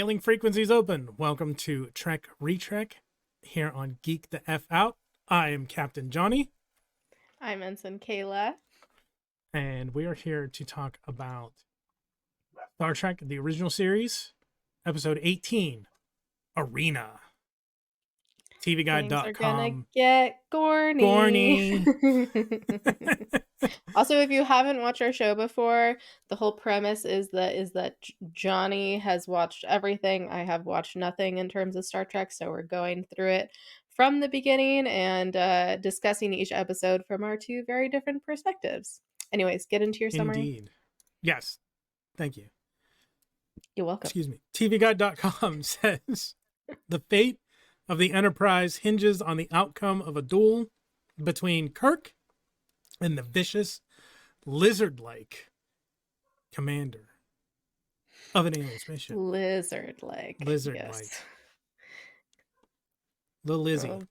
Hailing frequencies open. Welcome to Trek Retrek here on Geek the F Out. I am Captain Johnny. I'm Ensign Kayla. And we are here to talk about Star Trek, the original series, episode 18, Arena. Things are gonna TVGuide.com. get gorny. Also, if you haven't watched our show before, the whole premise is that Johnny has watched everything. I have watched nothing in terms of Star Trek, so we're going through it from the beginning and discussing each episode from our two very different perspectives. Anyways, get into your summary. Indeed. Yes. Thank you. You're welcome. Excuse me. TVGuide.com says the fate of the Enterprise hinges on the outcome of a duel between Kirk and the vicious, lizard-like commander of an alien spaceship. Lizard-like. Lizard-like. Yes. The Lizzie. Oh,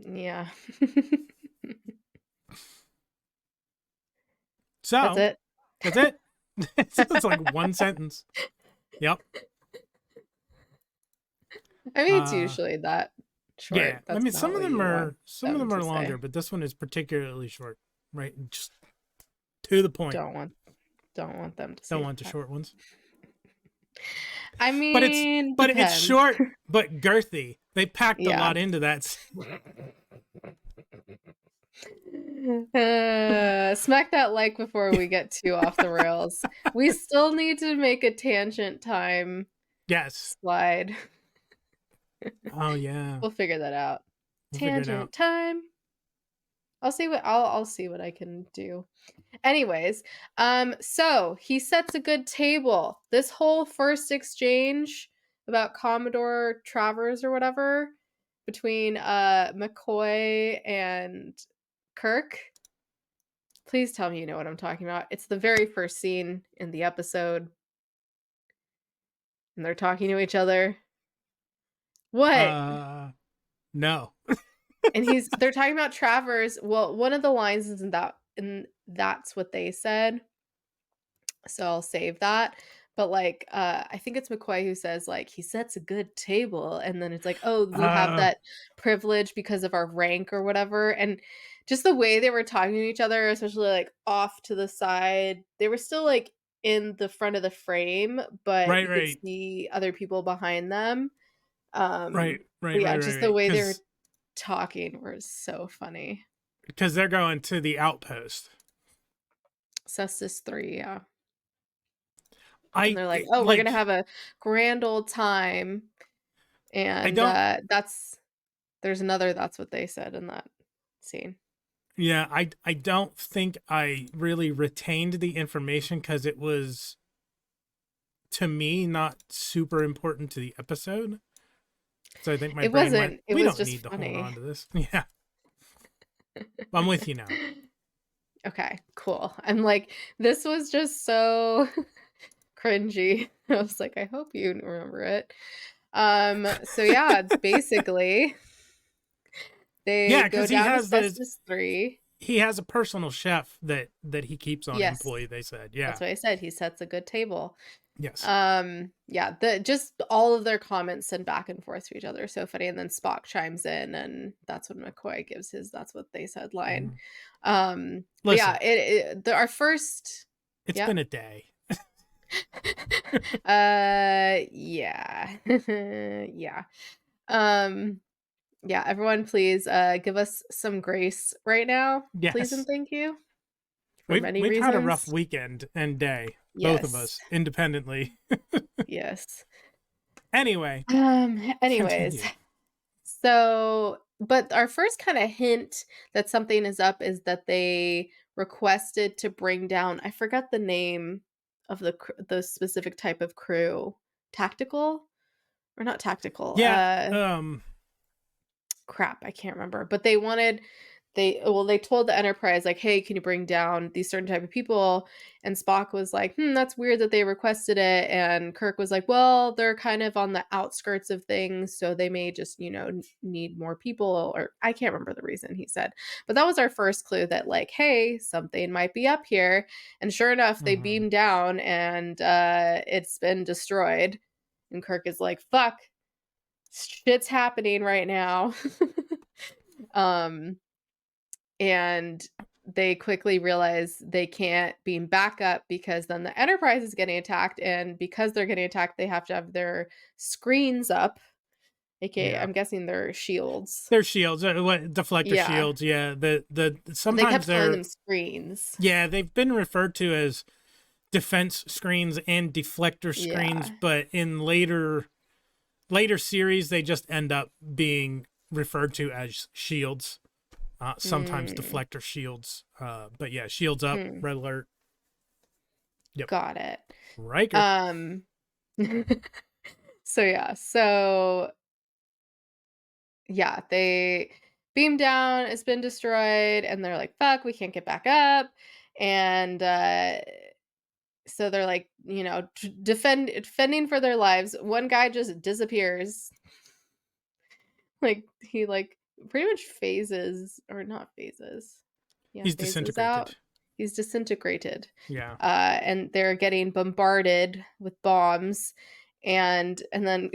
yeah. So, That's it. That's it. It's like one sentence. Yep. I mean, it's usually that short. Yeah, That's I mean, some of them are longer, say. but this one is particularly short, right? Just to the point. Don't want them to. Don't want the short ones. I mean, but it's short, but girthy. They packed a lot into that. Smack that like before we get too off the rails. We still need to make a tangent time. Yes. Slide. Oh yeah. We'll figure that out. Tangent time. I'll see what I can do. Anyways, so he sets a good table. This whole first exchange about Commodore Travers or whatever between McCoy and Kirk. Please tell me you know what I'm talking about. It's the very first scene in the episode. And they're talking to each other. What? No. And they're talking about Travers. Well, one of the lines isn't that, and that's what they said. So I'll save that. But like, I think it's McCoy who says like he sets a good table, and then it's like, oh, we have that privilege because of our rank or whatever. And just the way they were talking to each other, especially like off to the side, they were still like in the front of the frame, but you could see other people behind them. Just the way they were talking were so funny. Because they're going to the outpost. Cestus 3, yeah. And they're like, oh, we're going to have a grand old time. And there's another, that's what they said in that scene. Yeah, I don't think I really retained the information because it was, to me, not super important to the episode. So I think my brain went, we don't need to hold on to this. Yeah. I'm with you now. Okay, cool. I'm like, this was just so cringy. I was like, I hope you remember it. So yeah, basically they go down to Cestus 3. He has a personal chef that he keeps on employee, they said. Yeah. That's what I said. He sets a good table. Yes. Just all of their comments send back and forth to each other. So funny. And then Spock chimes in, and that's when McCoy gives his "that's what they said" line. Listen, our first. It's been a day. Yeah. Yeah. Everyone, please give us some grace right now. Yes. Please and thank you. We've had a rough weekend and day. Both of us independently. Yes. Anyway. Anyways. So, but our first kind of hint that something is up is that they requested to bring down, I forgot the name of the specific type of crew. Tactical? Or not tactical. Yeah. Crap, I can't remember. But they told the Enterprise, like, hey, can you bring down these certain type of people? And Spock was like, that's weird that they requested it. And Kirk was like, well, they're kind of on the outskirts of things, so they may just, need more people. Or I can't remember the reason he said. But that was our first clue that, like, hey, something might be up here. And sure enough, they beam down and it's been destroyed. And Kirk is like, fuck, shit's happening right now. um, and they quickly realize they can't beam back up because then the Enterprise is getting attacked. And because they're getting attacked, they have to have their screens up, aka, Yeah. I'm guessing they're shields. They're shields, what deflector Yeah. shields. Yeah, the They sometimes kept calling they're them screens. yeah they've been referred to as defense screens and deflector screens, Yeah. but in later series they just end up being referred to as shields. Sometimes Mm, deflector shields. But yeah, shields up, hmm. red alert. Yep. Got it. Riker. Um, so yeah, so yeah, they beam down, it's been destroyed, and they're like, fuck, we can't get back up. And so they're like, defending for their lives. One guy just disappears. Like he like pretty much phases or not phases. Yeah, He's phases out. disintegrated. He's disintegrated. Yeah. And they're getting bombarded with bombs. And then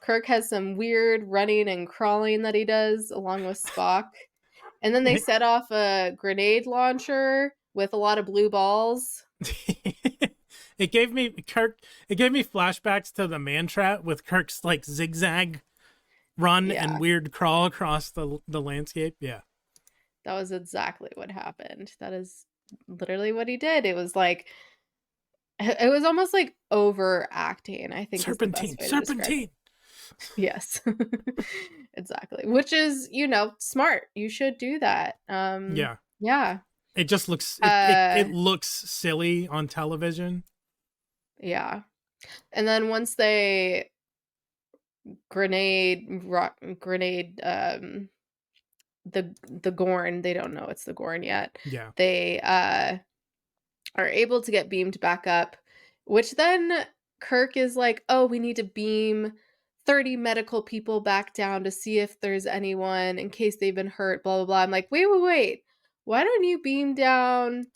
Kirk has some weird running and crawling that he does along with Spock. And then they set off a grenade launcher with a lot of blue balls. It gave me flashbacks to the man trap with Kirk's like zigzag run and Yeah, weird crawl across the landscape. Yeah. that was exactly what happened. That is literally what he did. It was almost like overacting, I think is the best Serpentine, way to describe it. serpentine. Yes. Exactly. Which is, smart. You should do that. Yeah. Yeah. It just looks it Uh looks silly on television. yeah. And then once they grenade the Gorn, they don't know it's the Gorn yet. Yeah. They are able to get beamed back up, which then Kirk is like, "Oh, we need to beam 30 medical people back down to see if there's anyone in case they've been hurt, blah blah blah." I'm like, "Wait, wait, wait. Why don't you beam down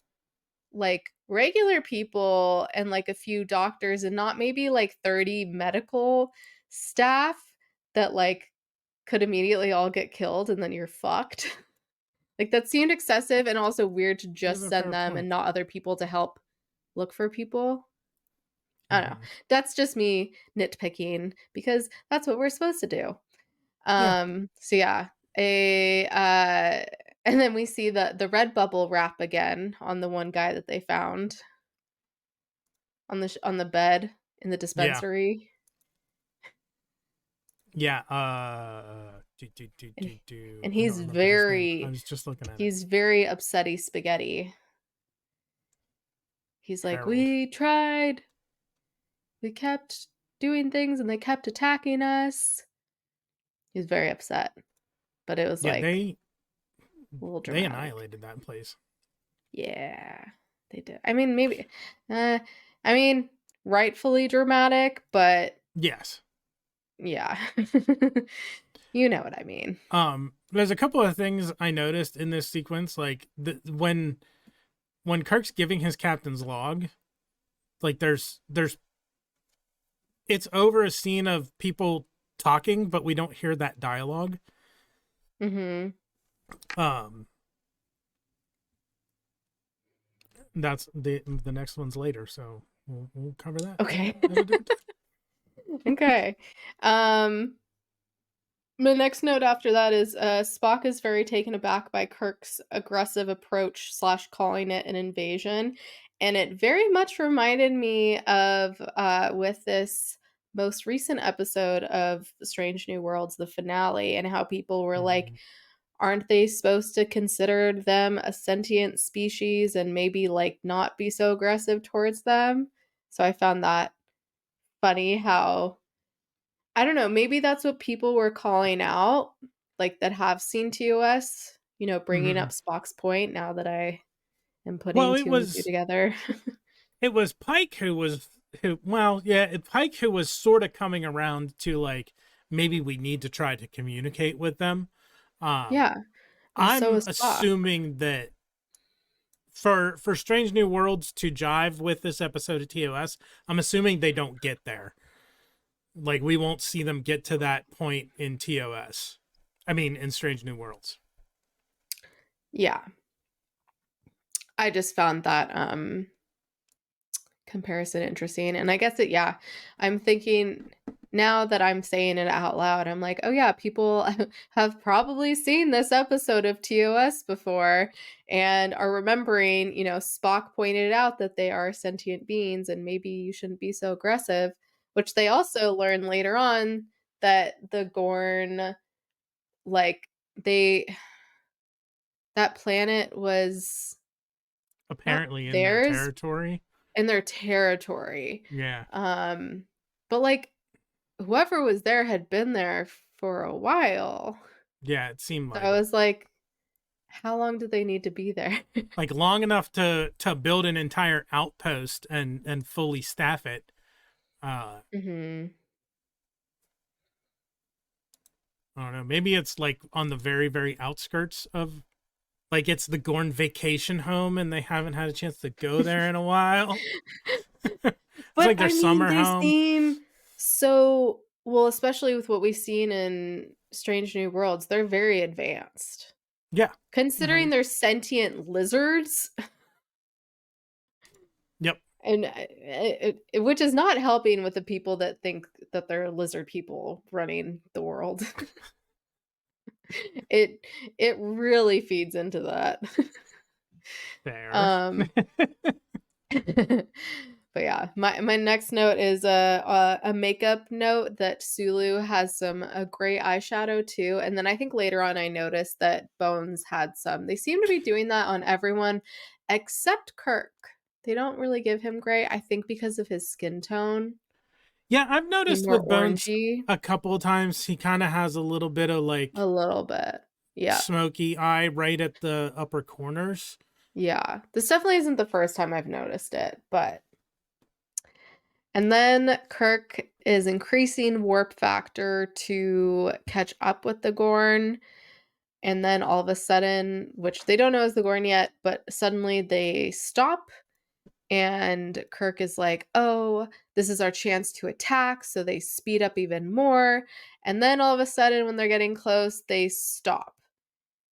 like regular people and like a few doctors and not maybe like 30 medical staff that like could immediately all get killed and then you're fucked?" Like that seemed excessive and also weird to You have just a send fair them point. and not other people to help look for people. I don't know. Hmm. That's just me nitpicking because that's what we're supposed to do. Yeah. So yeah, a and then we see the red bubble wrap again on the one guy that they found on on the bed in the Yeah. dispensary. Yeah. And, and I don't he's remember his name. I very was just looking at it. he's very upsetty spaghetti. He's like, Harold. we kept doing things and they kept attacking us. He's very upset, but it was Yeah, like a little they dramatic. annihilated that place. Yeah, they did. I mean, maybe, I mean, rightfully dramatic, but Yes. yeah, you know what I mean. There's a couple of things I noticed in this sequence, like when Kirk's giving his captain's log, like there's it's over a scene of people talking, but we don't hear that dialogue. Mm-hmm. Um, that's the next one's later, so we'll cover that. Okay. at a different time. Okay. Um, My next note after that is Spock is very taken aback by Kirk's aggressive approach slash calling it an invasion. And it very much reminded me of with this most recent episode of Strange New Worlds, the finale, and how people were like, Mhm. aren't they supposed to consider them a sentient species and maybe like not be so aggressive towards them? So I found that funny how I don't know, maybe that's what people were calling out, like, that have seen TOS, bringing up Mhm. Spock's point now that I am Well, putting 2 and 2 together. it was Pike who well, yeah, Pike who was sort of coming around to like maybe we need to try to communicate with them. Um, Yeah, and so I'm is Spock. assuming that for Strange New Worlds to jive with this episode of TOS, I'm assuming they don't get there. Like we won't see them get to that point in TOS. I mean, in Strange New Worlds. Yeah. I just found that comparison interesting. And I guess yeah, I'm thinking now that I'm saying it out loud, I'm like, oh yeah, people have probably seen this episode of TOS before and are remembering, Spock pointed out that they are sentient beings and maybe you shouldn't be so aggressive, which they also learn later on that the Gorn, like, they, that planet was not Apparently in their theirs, territory. in their territory. Yeah. But like whoever was there had been there for a while. Yeah, it seemed So like I it. was like, how long do they need to be there? Like long enough to build an entire outpost and fully staff it. hmm I don't know. Maybe it's like on the very, very outskirts of, like it's the Gorn vacation home and they haven't had a chance to go there in a while. It's But like their I mean, summer they home. seem so well, especially with what we've seen in Strange New Worlds, they're very advanced. Yeah. Considering they're sentient lizards, Yep. and which is not helping with the people that think that they're lizard people running the world. it it really feeds into that. Fair. um but yeah, my next note is a makeup note that Sulu has some a gray eyeshadow too, and then I think later on I noticed that Bones had some. They seem to be doing that on everyone except Kirk. They don't really give him gray, I think because of his skin tone Yeah, I've being noticed more with Bones orangey. a couple of times he kind of has a little bit of A like little bit. Yeah. smoky eye right at the upper corners. Yeah. This definitely isn't the first time I've noticed it, but and then Kirk is increasing warp factor to catch up with the Gorn. And then all of a sudden, which they don't know is the Gorn yet, but suddenly they stop. And Kirk is like, oh, this is our chance to attack. So they speed up even more. And then all of a sudden, when they're getting close, they stop.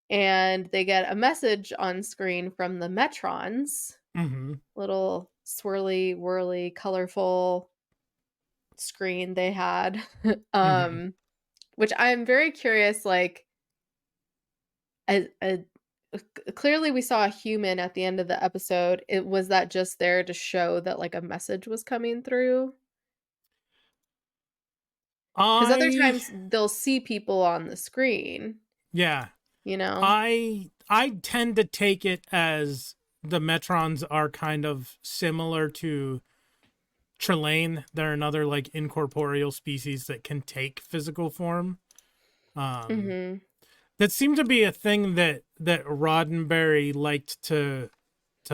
And they get a message on screen from the Metrons, Mm-hmm. little swirly, whirly, colorful screen they had. Mm-hmm. Which I'm very curious, like, a clearly we saw a human at the end of the episode. It was that just there to show that like a message was coming through? Because other I times they'll see people on the screen, yeah. you know? I tend to take it as the Metrons are kind of similar to Trelane. They're another like incorporeal species that can take physical form. Um, Mm-hmm. that seemed to be a thing that Roddenberry liked to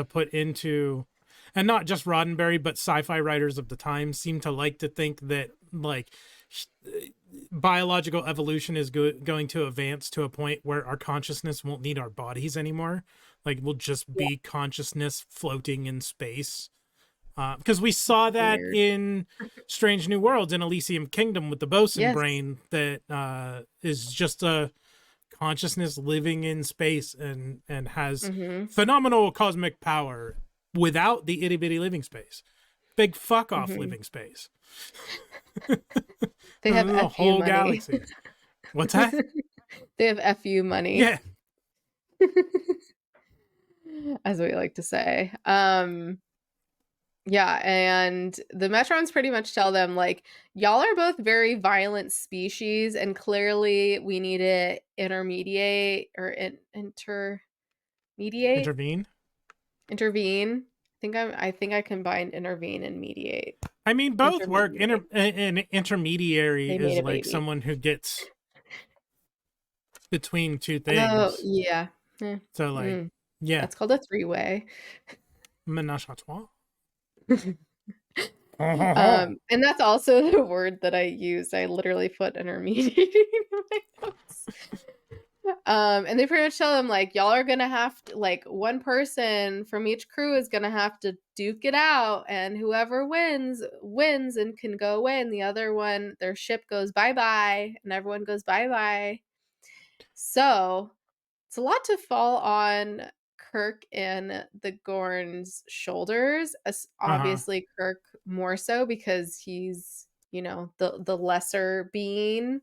put into, and not just Roddenberry, but sci-fi writers of the time seem to like to think that like biological evolution is going to advance to a point where our consciousness won't need our bodies anymore. Like we'll just Yeah. be consciousness floating in space. Because we saw that Weird. in Strange New Worlds in Elysium Kingdom with the bosun Yes. brain that is just a consciousness living in space and has Mm-hmm. phenomenal cosmic power without the itty bitty living space. Big fuck off Mm-hmm. living space. They have The FU whole money. galaxy. What's that? They have FU money, Yeah. as we like to say. Yeah, and the Metrons pretty much tell them, like, y'all are both very violent species, and clearly we need to intermediate or intermediate, Intervene. intervene. I think I combined intervene and mediate. I mean, both work. Intermediate. An intermediary They made is a like baby. someone who gets between two Oh, things. yeah. So, like, yeah, That's called a three-way. ménage à trois. And that's also the word that I used. I literally put intermediating in my notes. And they pretty much tell him like, y'all are gonna have to, like, one person from each crew is gonna have to duke it out, and whoever wins and can go away, and the other one, their ship goes bye bye, and everyone goes bye bye. So it's a lot to fall on Kirk and the Gorn's shoulders. Uh-huh. Obviously, Kirk more so because he's, the lesser being,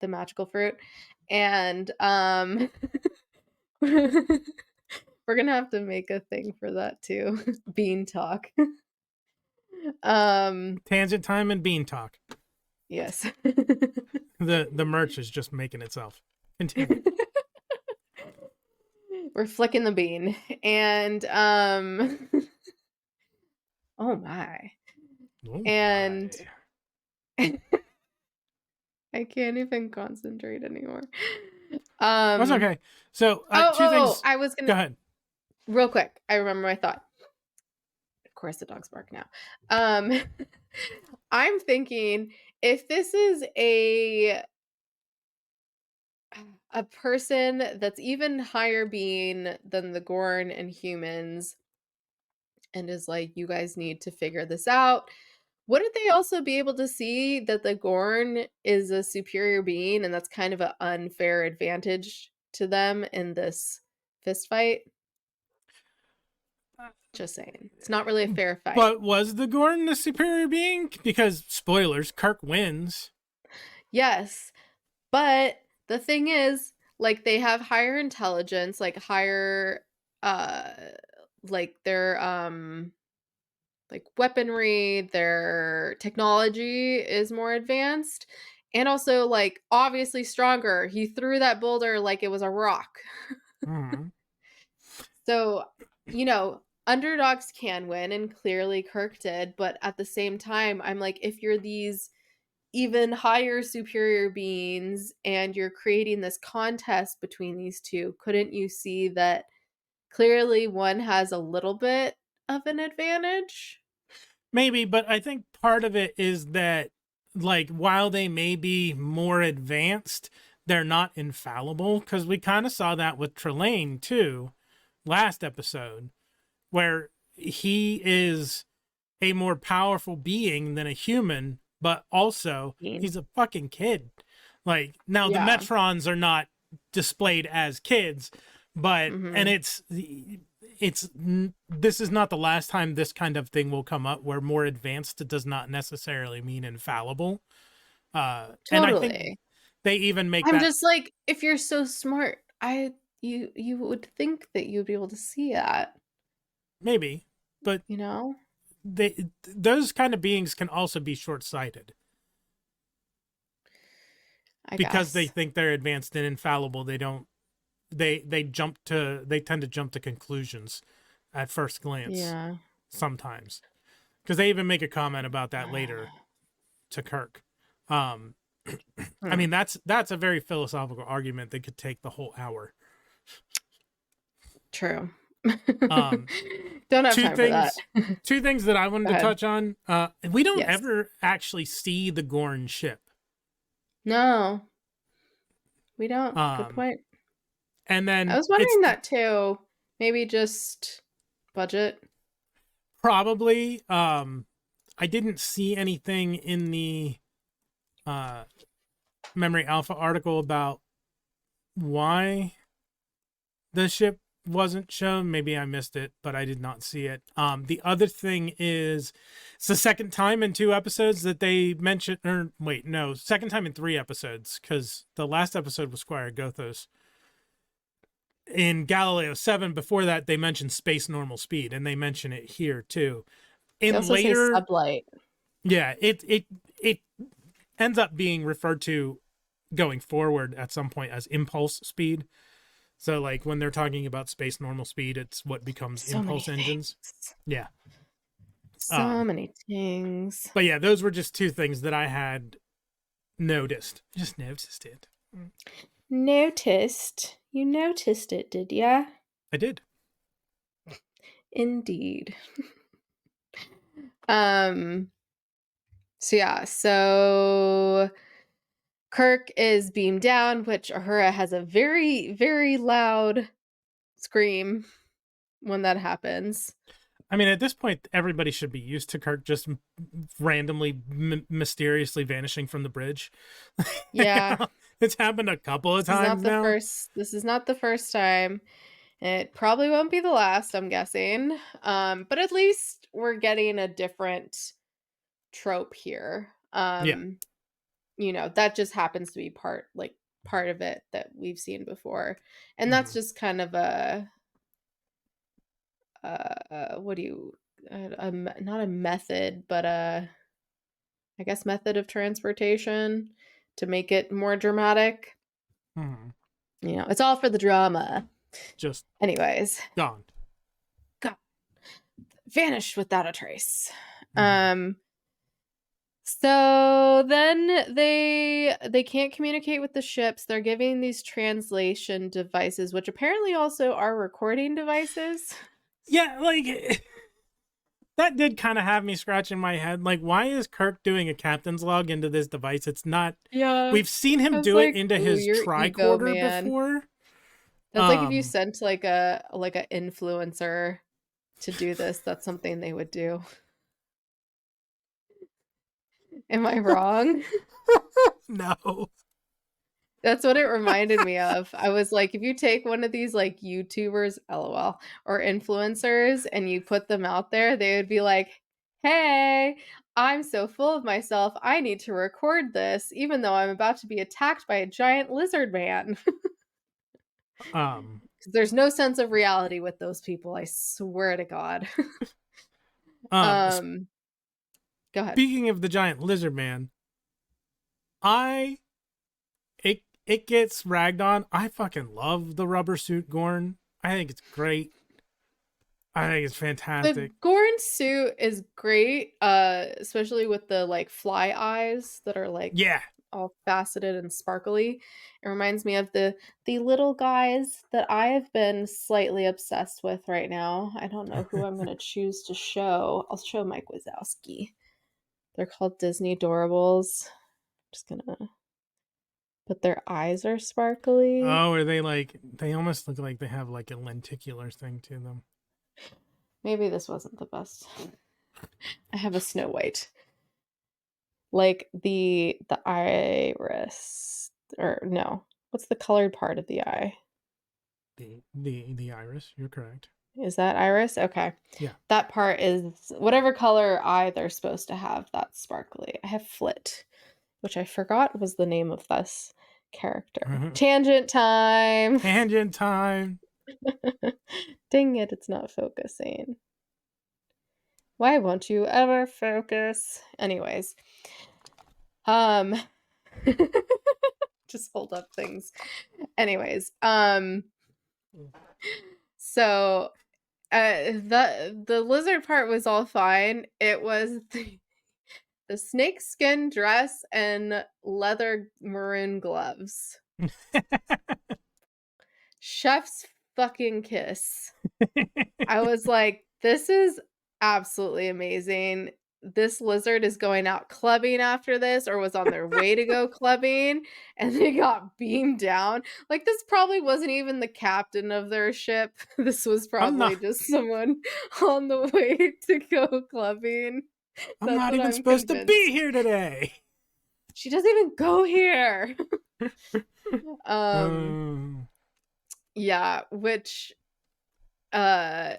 the magical fruit. And we're gonna have to make a thing for that too. Bean talk. um Tangent time and bean talk. yes. The merch is just making itself. Continue. We're flicking the bean. And oh my. Oh And my. I can't even concentrate anymore. That's Um okay. So two oh, things. I was Go gonna, ahead. real quick, I remember my thought. Of course the dogs bark now. Um I'm thinking, if this is a person that's even higher being than the Gorn and humans, and is like, you guys need to figure this out. Wouldn't they also be able to see that the Gorn is a superior being, and that's kind of an unfair advantage to them in this fist fight? Just saying. It's not really a fair fight. But was the Gorn the superior being? Because spoilers, Kirk wins. Yes, but the thing is, like, they have higher intelligence, like higher uh like their like weaponry, their technology is more advanced, and also like obviously stronger. He threw that boulder like it was a rock. Mm-hmm. So, underdogs can win, and clearly Kirk did, but at the same time, I'm like, if you're these even higher superior beings and you're creating this contest between these two, couldn't you see that clearly one has a little bit of an advantage? Maybe, but I think part of it is that, like, while they may be more advanced, they're not infallible. Because we kind of saw that with Trelane, too, last episode, where he is a more powerful being than a human, but also he's a fucking kid. Like, now the Yeah. Metrons are not displayed as kids, but, and Mhm. it's this is not the last time this kind of thing will come up, where more advanced does not necessarily mean infallible. And I think Totally. they even make I'm that. just like, if you're so smart, you would think that you'd be able to see that, Maybe, but you know? those kind of beings can also be short-sighted I because they guess. think they're advanced and infallible. They don't, they tend to jump to conclusions at first glance Yeah. sometimes, because they even make a comment about that later to Kirk. um I Hmm. mean, that's a very philosophical argument that could take the whole hour. True. um Don't have two time for that. things two things that I wanted Go to ahead. touch on. We don't Yes. ever actually see the Gorn ship. No, we don't. Good um point. and I then was it's wondering that too. Maybe just budget. probably, I didn't see anything in the uh Memory Alpha article about why the ship wasn't shown. Maybe I missed it, but I did not see it. The other thing is, it's the second time in 2 episodes that they mentioned, or wait, no, second time in 3 episodes, because the last episode was Squire Gothos. In Galileo 7, before that, they mentioned space normal speed, and they mention it here too. They In also say later, sublight. yeah, it ends up being referred to going forward at some point as impulse speed. So, like, when they're talking about space normal speed, it's what becomes So many impulse engines. things. Yeah. So Um, many things. but yeah, those were just 2 things that I had noticed. Just noticed it. Noticed. You noticed it, did ya? I did. Indeed. Um, so yeah, so Kirk is beamed down, which Uhura has a very, very loud scream when that happens. I mean, at this point, everybody should be used to Kirk just randomly, mysteriously vanishing from the bridge. Yeah, It's happened a couple of times now. this is not the first time. It probably won't be the last, I'm guessing. But at least we're getting a different trope here. Yeah. That just happens to be part of it that we've seen before. And that's Mhm. just kind of what do you not a method, but I guess method of transportation to make it more dramatic. Mhm. It's all for the drama. Just Anyways, gone. God, vanished without a trace. Mhm. So then they can't communicate with the ships. They're giving these translation devices, which apparently also are recording devices. Yeah, like that did kind of have me scratching my head. Like, why is Kirk doing a captain's log into this device? It's not. Yeah. We've seen I him was do it like, into "Ooh, his your ego, tricorder man." before. That's like if you sent like a influencer to do this, that's something they would do. Am I wrong? No. That's what it reminded me of. I was like, if you take one of these like YouTubers, LOL, or influencers and you put them out there, they would be like, "Hey, I'm so full of myself. I need to record this even though I'm about to be attacked by a giant lizard man." Um. 'Cause there's no sense of reality with those people, I swear to God. Um. um Go ahead. Speaking of the giant lizard man, I it gets ragged on. I fucking love the rubber suit Gorn. I think it's great. I think it's The fantastic. Gorn suit is great, especially with the like fly eyes that are like Yeah. all faceted and sparkly. It reminds me of the little guys that I have been slightly obsessed with right now. I don't know who I'm gonna choose to show. I'll show Mike Wazowski. They're called Disney Doorables. Just gonna but their eyes are sparkly. Oh, are they like? They almost look like they have like a lenticular thing to them. Maybe this wasn't the best. I have a Snow White. Like the iris or no, what's the colored part of the eye? The iris. You're correct. Is that iris? Okay. Yeah. That part is whatever color eye they're supposed to have, that's sparkly. I have Flit, which I forgot was the name of this character. Tangent time. Tangent time. Dang it, it's not focusing. Why won't you ever focus? Anyways, um just hold up things. Anyways, so the lizard part was all fine. It was the snake skin dress and leather maroon gloves. Chef's fucking kiss. I was like, this is absolutely amazing. This lizard is going out clubbing after this or was on their way to go clubbing and they got beamed down. Like this probably wasn't even the captain of their ship. This was I'm probably not. just someone on the way to go clubbing. I'm That's not what even I'm supposed to be convinced. here today. She doesn't even go here. um yeah, which uh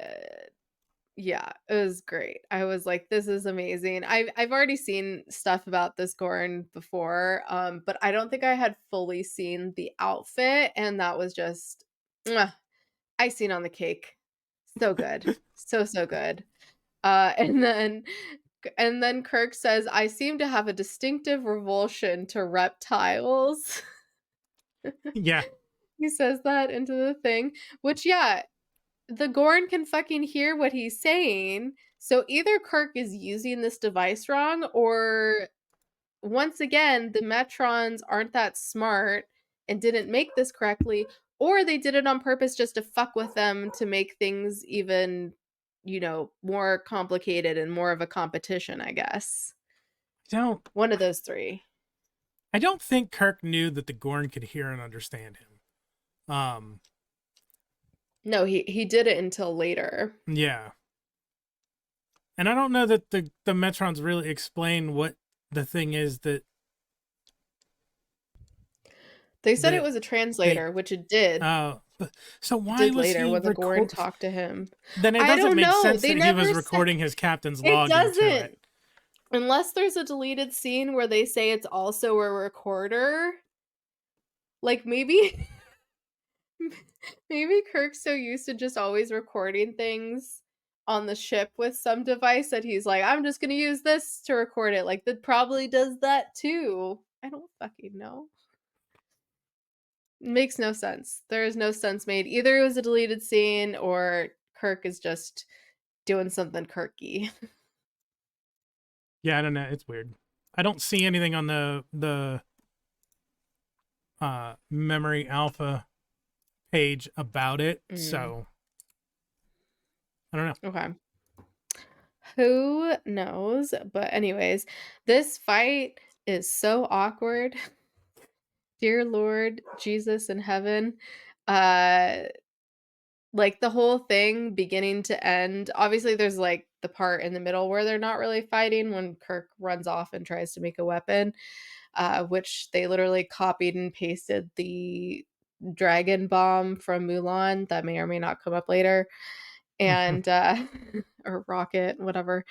yeah, it was great. I was like, this is amazing. I've already seen stuff about this Gorn before, but I don't think I had fully seen the outfit, and that was just mwah, icing on the cake. So good. So, so good. And then Kirk says, I seem to have a distinctive revulsion to reptiles. Yeah. He says that into the thing, which yeah, the Gorn can fucking hear what he's saying. So either Kirk is using this device wrong, or once again, the Metrons aren't that smart and didn't make this correctly, or they did it on purpose just to fuck with them to make things even, more complicated and more of a competition, I guess. Don't. One of those three. I don't think Kirk knew that the Gorn could hear and understand him. No, he did it until later. Yeah. And I don't know that the Metrons really explain what the thing is that They said it that was a translator, they which it did. so It why did was later he when the Gorn record talked to him. then it I doesn't don't make know. sense They that he was never said recording his captain's it log into doesn't. it. Unless there's a deleted scene where they say it's also a recorder. Like maybe maybe Kirk's so used to just always recording things on the ship with some device that he's like, I'm just gonna use this to record it. Like that probably does that too. I don't fucking know. Makes no sense. There is no sense made. Either it was a deleted scene or Kirk is just doing something Kirky. Yeah, I don't know. It's weird. I don't see anything on the memory alpha page about it, Mm, so I don't know. okay. Who knows? But anyways, this fight is so awkward. Dear Lord Jesus in heaven. Uh like the whole thing beginning to end. Obviously there's like the part in the middle where they're not really fighting when Kirk runs off and tries to make a weapon, which they literally copied and pasted the dragon bomb from Mulan that may or may not come up later, and or rocket, whatever.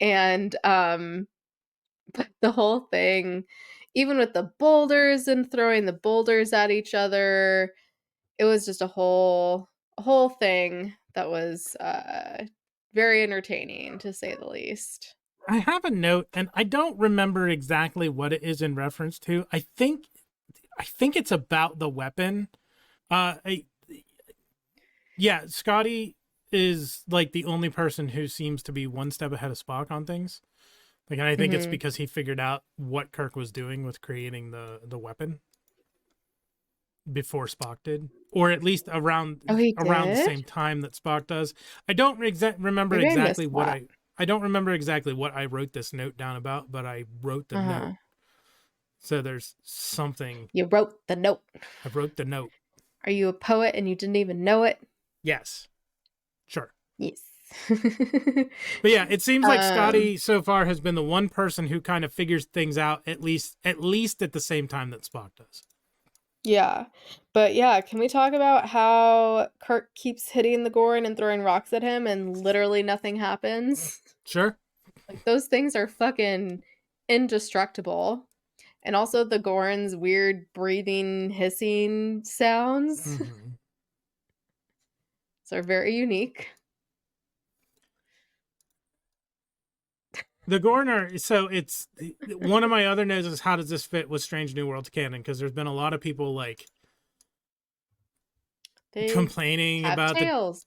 And but the whole thing, even with the boulders and throwing the boulders at each other, it was just a whole thing that was very entertaining to say the least. I have a note, and I don't remember exactly what it is in reference to. I think it's about the weapon. I, yeah, Scotty is like the only person who seems to be one step ahead of Spock on things. Like, and I think it's Hmm. because he figured out what Kirk was doing with creating the weapon before Spock did, or at least Oh, he around the did? same time that Spock does. I don't remember Maybe I exactly missed what that. I don't remember exactly what I wrote this note down about, but I wrote the note. Uh-huh. So there's something. You wrote the note. I wrote the note. Are you a poet and you didn't even know it? Yes, sure. Yes. But yeah, it seems like um, Scotty so far has been the one person who kind of figures things out at least at the same time that Spock does. yeah. But yeah, can we talk about how Kirk keeps hitting the Gorn and throwing rocks at him and literally nothing happens? Sure. Like those things are fucking indestructible. And also the Gorn's weird breathing, hissing sounds. Mm-hmm. So are very unique. The Gorner, so it's one of my other notes is how does this fit with Strange New Worlds canon? Because there's been a lot of people like They complaining have about tails.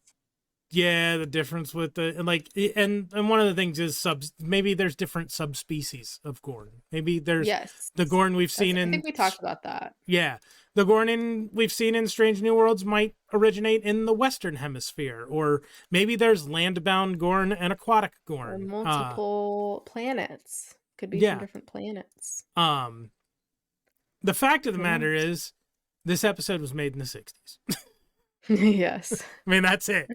the difference with the and like and one of the things is maybe there's different subspecies of Gorn. Maybe there's Yes. the Gorn we've That's seen I think we talked about that. yeah, the Gorn we've seen in Strange New Worlds might originate in the Western Hemisphere, or maybe there's land-bound Gorn and aquatic Or Gorn. multiple planets. Could be from Yeah. different planets. Um, the fact of the Who matter knows? is, this episode was made in the '60s. Yes. I mean, that's it.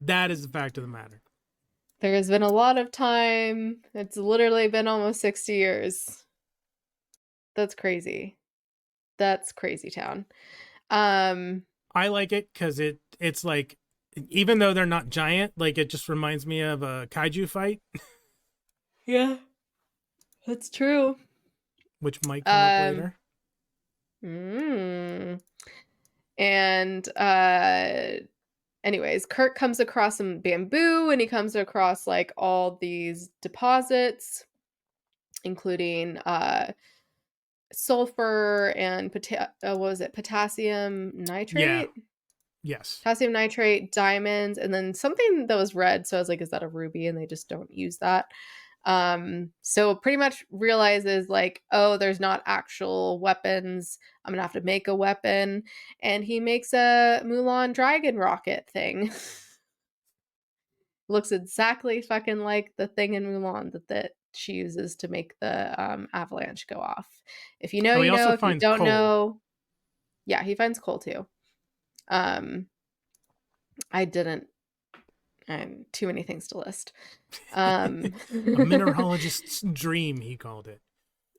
That is the fact of the matter. There has been a lot of time. It's literally been almost 60 years. That's crazy. That's crazy town. Um, I like it because it's like, even though they're not giant, like it just reminds me of a kaiju fight, yeah, that's true. which might come up Um, later. mm, and anyways, Kirk comes across some bamboo and he comes across like all these deposits, including sulfur and what was it? Potassium Yeah. nitrate? Yes. Potassium nitrate, diamonds, and then something that was red. So I was like, is that a ruby? And they just don't use that. So pretty much realizes like, oh, there's not actual weapons. I'm gonna have to make a weapon. And he makes a Mulan dragon rocket thing. Looks exactly fucking like the thing in Mulan that she uses to make the avalanche go off. If you know, Oh, he you know. also If you finds don't coal. know, yeah, he finds coal too. Um, I didn't. And too many things to list. Um, A mineralogist's dream, he called it.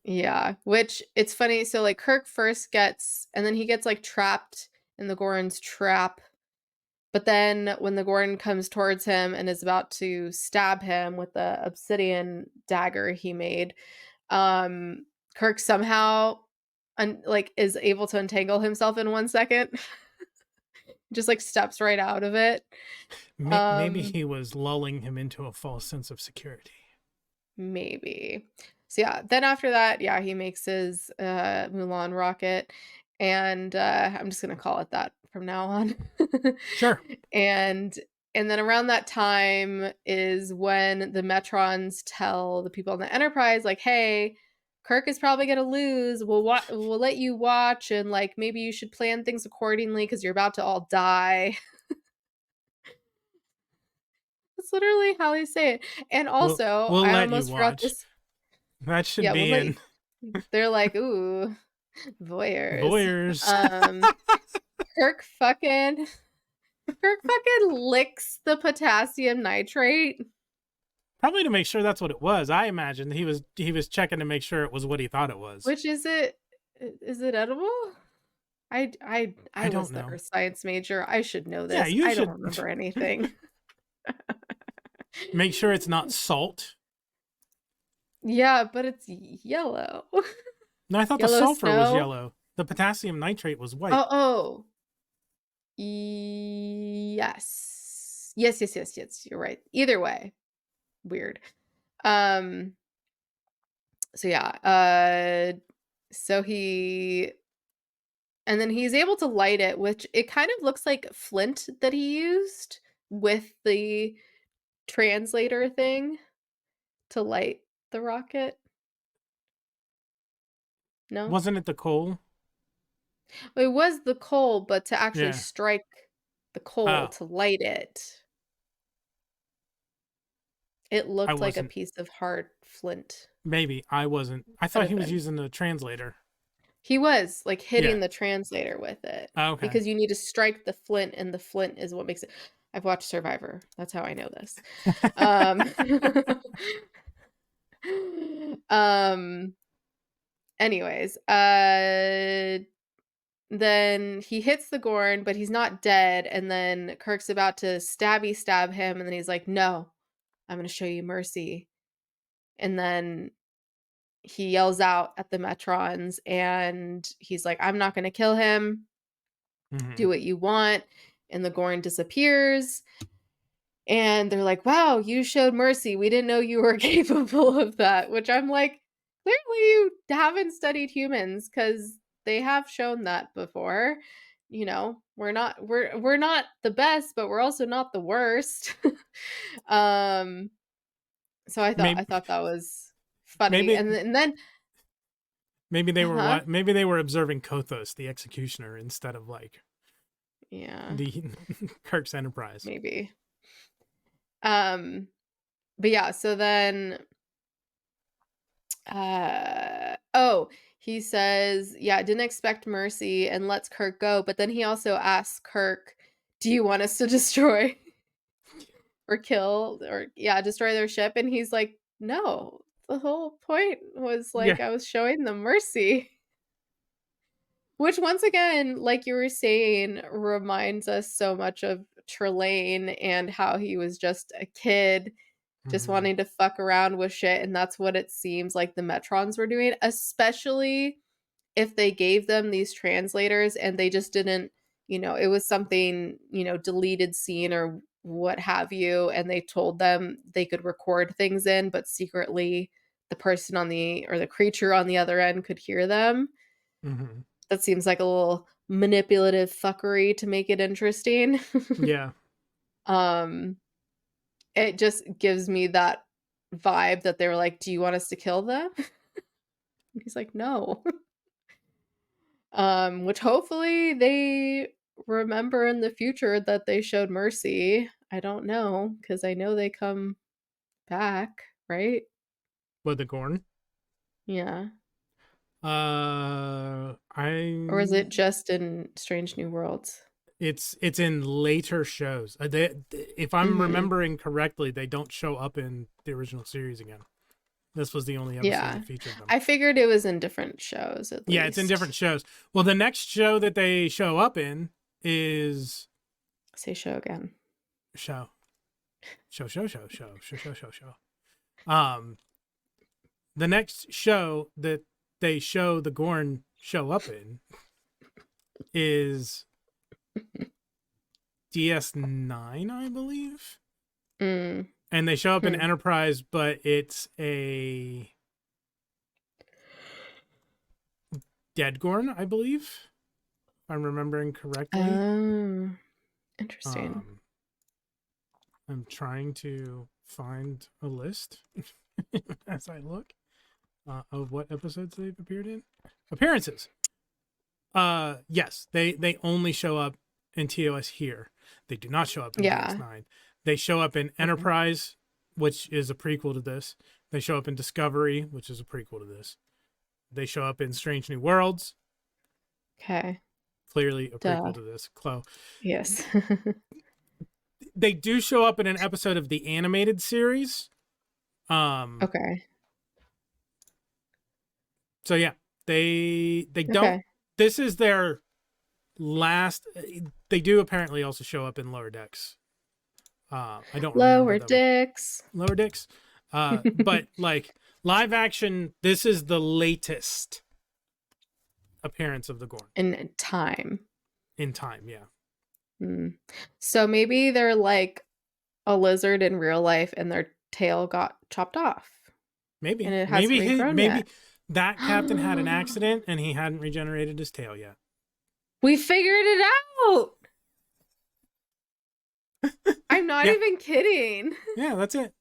yeah, which it's funny. So like Kirk first gets, and then he gets like trapped in the Goron's trap. But then when the Goron comes towards him and is about to stab him with the obsidian dagger he made, um, Kirk somehow like is able to untangle himself in 1 second. Just like steps right out of it. Maybe Um, he was lulling him into a false sense of security. Maybe. So yeah, then after that, yeah, he makes his Mulan rocket, and I'm just gonna call it that from now on. Sure. and and then around that time is when the Metrons tell the people on the Enterprise, like, hey, Kirk is probably gonna lose. We'll let you watch, and like maybe you should plan things accordingly because you're about to all die. That's literally how they say it. And also, We'll I let you almost forgot watch. this. That should Yeah, we'll be let in they're like, "Ooh, voyeurs." Voyeurs. Um, Kirk fucking Kirk fucking licks the potassium nitrate, Probably to make sure that's what it was. I imagine he was checking to make sure it was what he thought it was. which is it edible? I I was don't the know. earth science major. I should know Yeah, this. you I don't should remember anything. make sure it's not salt. Yeah, but it's yellow. No, I thought the Yellow sulfur was snow. yellow. The potassium nitrate was white. Oh. Yes. Yes. You're right. Either way, weird. Um so yeah, so he and then he's able to light it, which it kind of looks like flint that he used with the translator thing to light the rocket. No? Wasn't it the coal? Well, it was the coal, but to actually Yeah. strike the coal Oh, to light it, it I looked like a wasn't. piece of hard flint. Maybe I wasn't. I Could thought have he was been. using the translator. He was, like, Yeah. hitting the translator with it Oh, okay. because you need to strike the flint, and the flint is what makes it. I've watched Survivor. That's how I know this. Um, um, anyways, then he hits the Gorn, but he's not dead, and then Kirk's about to stab him, and then he's like, "No, I'm gonna show you mercy." And then he yells out at the Metrons, and he's like, "I'm not gonna kill him. Hmm. Do what you want." And the Gorn disappears. And they're like, wow, you showed mercy. We didn't know you were capable of that. Which I'm like, clearly you haven't studied humans because they have shown that before. You know, we're not the best, but we're also not the worst. um, so I Maybe thought that was funny. maybe And then maybe they were huh? what? Maybe they were observing Kothos, the executioner, instead of like Yeah, the Kirk's Enterprise. maybe. Um, but yeah, so then oh, he says, yeah, didn't expect mercy and lets Kirk go, but then he also asks Kirk, do you want us to destroy or kill or yeah, destroy their ship? And he's like, no. The whole point was Yeah. like I was showing them mercy. Which once again, like you were saying, reminds us so much of Trelane and how he was just a kid just Hmm. wanting to fuck around with shit, and that's what it seems like the Metrons were doing, especially if they gave them these translators and they just didn't, it was something, deleted scene or what have you, and they told them they could record things in, but secretly the person on the or the creature on the other end could hear them. Hmm. That seems like a little manipulative fuckery to make it interesting. Yeah. um it just gives me that vibe that they were like, "Do you want us to kill them?" And he's like, "No." Which hopefully they remember in the future that they showed mercy. I don't know, because I know they come back, right? With the Gorn. Yeah. Or is I it just in Strange New Worlds? it's in later shows. If I'm Mhm. remembering correctly, they don't show up in the original series again. This was the only episode Yeah. that featured them. I figured it was in different shows at Yeah, it's in different least. shows. Well, the next show that they show up in is Say show again. show show show show show show show show show. Um, the next show that they show the Gorn show up in is DS9, I believe. Mm. And they show up in Hmm. Enterprise, but it's a dead Gorn, I believe, if I'm remembering correctly. Oh, interesting. Um, I'm trying to find a list as I look of what episodes they've appeared in. Appearances. Yes, they only show up in TOS here. They do not show up in Yeah. DS9. They show up in Okay. Enterprise, which is a prequel to this. They show up in Discovery, which is a prequel to this. They show up in Strange New Worlds, Okay. clearly a Duh. prequel to this. Chloe. Yes. They do show up in an episode of the animated series. Okay. So yeah, they don't. Okay. This is their last. They do apparently also show up in Lower Decks. I don't remember Lower them. Dicks. Lower Decks. But like live action, this is the latest appearance of the Gorn In time. in time. Yeah, Hmm. So maybe they're like a lizard in real life and their tail got chopped off and maybe it hasn't regrown maybe yet. that captain had an accident and he hadn't regenerated his tail yet. We figured it out. I'm not Yeah, even kidding. yeah, that's it.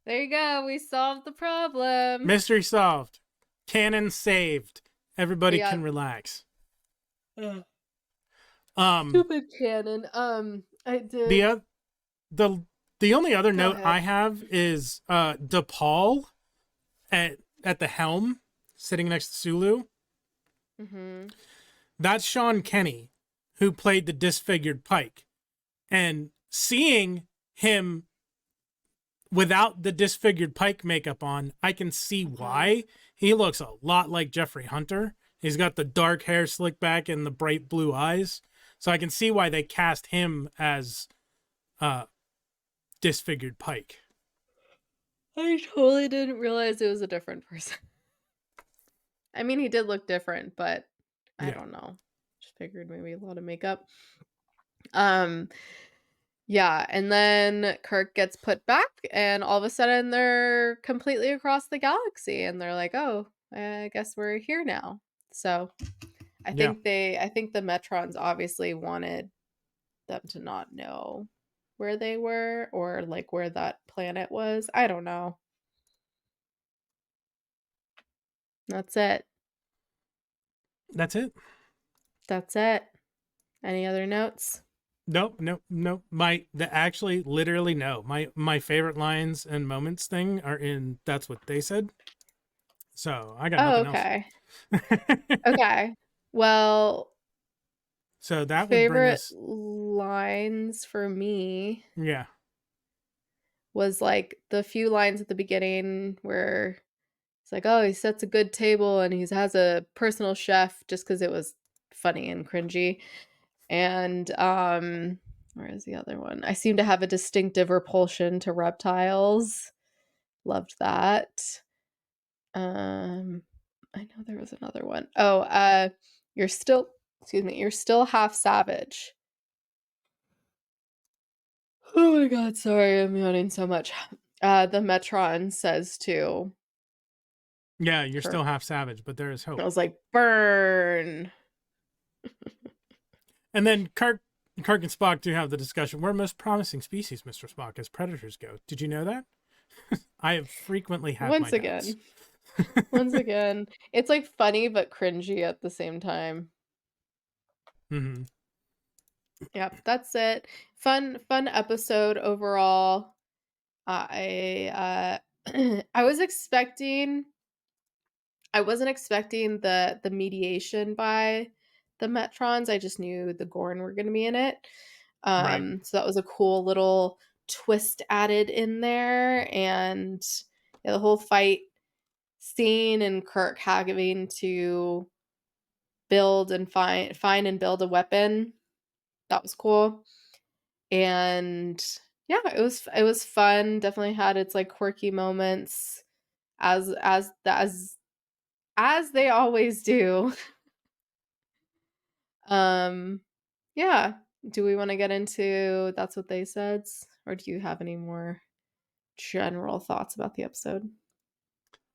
There you go. We solved the problem. Mystery solved. Canon saved. Everybody Yeah. can relax. Um, Stupid canon. I did. the the the only other Go note ahead. I have is DePaul at the helm, sitting next to Sulu. Mm-hmm. That's Sean Kenny, who played the disfigured Pike, and seeing him without the disfigured Pike makeup on, I can see why. He looks a lot like Jeffrey Hunter. He's got the dark hair slicked back and the bright blue eyes. So I can see why they cast him as disfigured Pike. I totally didn't realize it was a different person. I mean, he did look different, but I Yeah. don't know. Just figured maybe a lot of makeup. Um, yeah, and then Kirk gets put back, and all of a sudden they're completely across the galaxy, and they're like, "Oh, I guess we're here now." So I Yeah. think the Metrons obviously wanted them to not know where they were or like where that planet was. I don't know. That's it. That's it. That's it. Any other notes? Nope. Actually, literally, no. My favorite lines and moments thing are in That's What They Said. So I got Oh, nothing else. okay. Okay. Well, So that would bring favorite us. lines for me Yeah. was like the few lines at the beginning where it's like, oh, he sets a good table and he has a personal chef just because it was funny and cringy. And where is the other one? I seem to have a distinctive repulsion to reptiles. Loved that. I know there was another one. Oh, you're still you're still half savage. Oh my god, sorry, I'm yawning so much. The Metron says to Yeah, you're still Kirk. half savage, but there is I hope. was like, burn. And then Kirk and Spock do have the discussion. We're a most promising species, Mr. Spock, as predators go. Did you know that? I have frequently had my Once doubts. again. Once again. It's like funny but cringy at the same time. Mm-hmm. Yep, that's it. Fun episode overall. I I was expecting I wasn't expecting the mediation by the Metrons. I just knew the Gorn were gonna be in it. Right. So that was a cool little twist added in there, and yeah, the whole fight scene and Kirk having to build and find and build a weapon. That was cool. And yeah, it was fun. Definitely had its like quirky moments as they always do. Um yeah. Do we want to get into that's what they said, or do you have any more general thoughts about the episode?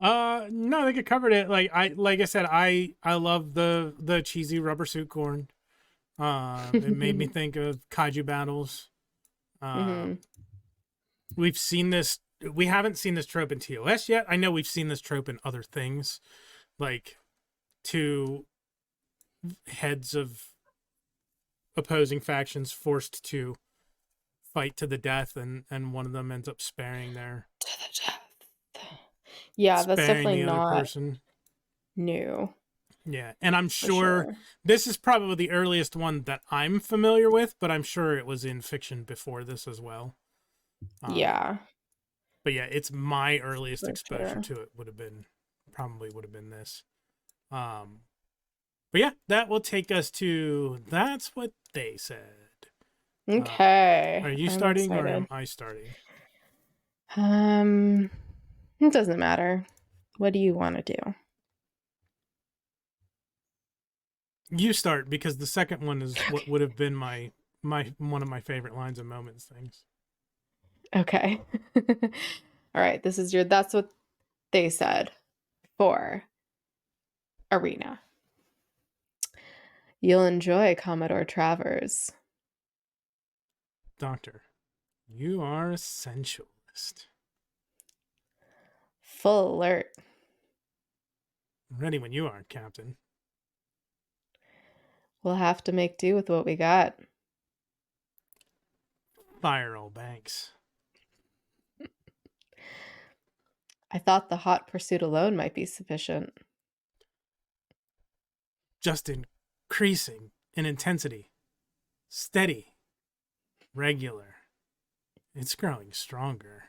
No, I think it covered it. Like I said, I love the cheesy rubber suit corn. It made me think of kaiju battles. Mhm. We've seen this. We haven't seen this trope in TOS yet. I know we've seen this trope in other things, like two heads of opposing factions forced to fight to the death, and one of them ends up To the death. Yeah, that's sparing definitely the other not person. new Yeah, and I'm for sure sure. this is probably the earliest one that I'm familiar with, but I'm sure it was in fiction before this as well. Um, Yeah, but yeah, it's my earliest for exposure sure. to it would have been this. Um, but yeah, that will take us to that's what they said. Uh, Okay, are you I'm starting or excited. am I starting? Um, it doesn't matter. What do you want to do? You start because the second one is what would have been my one of my favorite lines and moments things. Okay. All right, this is your that's what they said for Arena. You'll enjoy Commodore Travers. Doctor, you are a sensualist. Full alert. Ready when you are, Captain. We'll have to make do with what we got. Fire all banks. I thought the hot pursuit alone might be sufficient. Just increasing in intensity. Steady. Regular. It's growing stronger.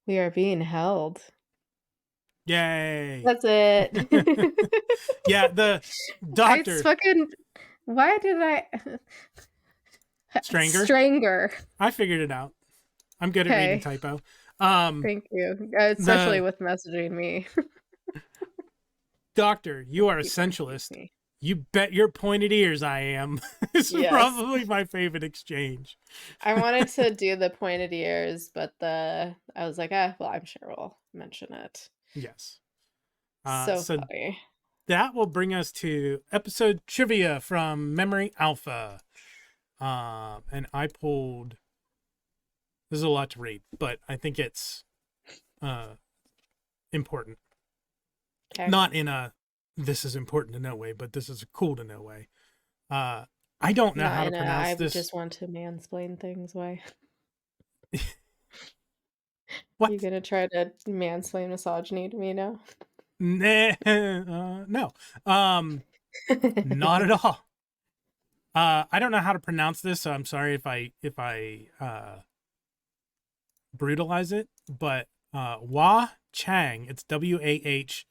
We are being held. Yay. That's it. Yeah, the I doctor. fucking. Why did I. Stranger. Stranger. I figured it out. I'm good at reading Okay. typo. Thank you. Especially The with messaging me. doctor, you are a Excuse sensualist. me. You bet your pointed ears I am. This is Yes. probably my favorite exchange. I wanted to do the pointed ears, but I was like, well, I'm sure we'll mention it. Yes. So So funny. that will bring us to episode trivia from Memory Alpha. And I pulled. This is a lot to read, but I think it's important. Okay. Not in a this is important to know way, but this is cool to know way. I don't know how Not to in a, pronounce I would this. just want to mansplain things. Why? You What? gonna try to mansplain misogyny to me now? Nah, no. Not at all. I don't know how to pronounce this, so I'm sorry if I brutalize it, but Wah Chang, it's WAHCHANG.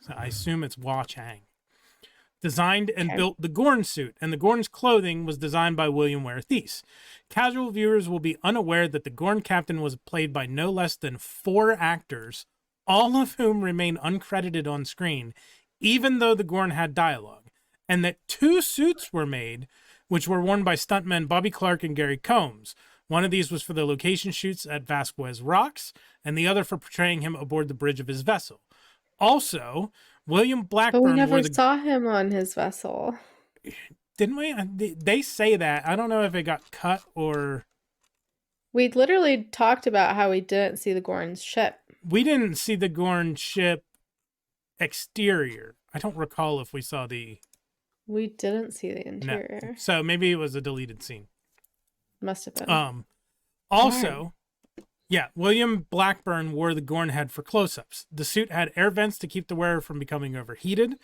So I assume it's Wah Chang. Designed and Okay. built the Gorn suit, and the Gorn's clothing was designed by William Ware Thies. Casual viewers will be unaware that the Gorn captain was played by no less than 4 actors, all of whom remain uncredited on screen, even though the Gorn had dialogue, and that 2 suits were made, which were worn by stuntmen Bobby Clark and Gary Combs. One of these was for the location shoots at Vasquez Rocks, and the other for portraying him aboard the bridge of his vessel. Also, William But we Blackburn wore never the saw him on his vessel. didn't we? They say that. I don't know if it got cut or We literally talked about how we didn't see the Gorn's ship. we didn't see the Gorn ship exterior. I don't recall if we saw the We didn't see the no. interior. So maybe it was a deleted scene. Must have been. Um, Darn. Also, yeah, William Blackburn wore the Gorn head for close-ups. The suit had air vents to keep the wearer from becoming overheated.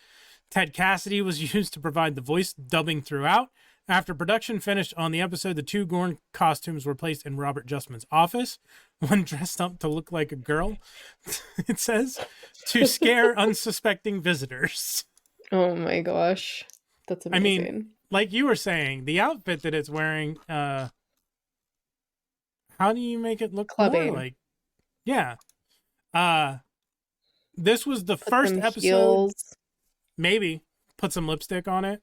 Ted Cassidy was used to provide the voice dubbing throughout. After production finished on the episode, the 2 Gorn costumes were placed in Robert Justman's office. One dressed up to look like a girl, it says, to scare unsuspecting visitors. Oh my gosh. That's I mean, amazing. like you were saying, the outfit that it's wearing, how do you make it look more Clubbing. like? Yeah. This was the Put first some episode. heels. Maybe put some lipstick on it.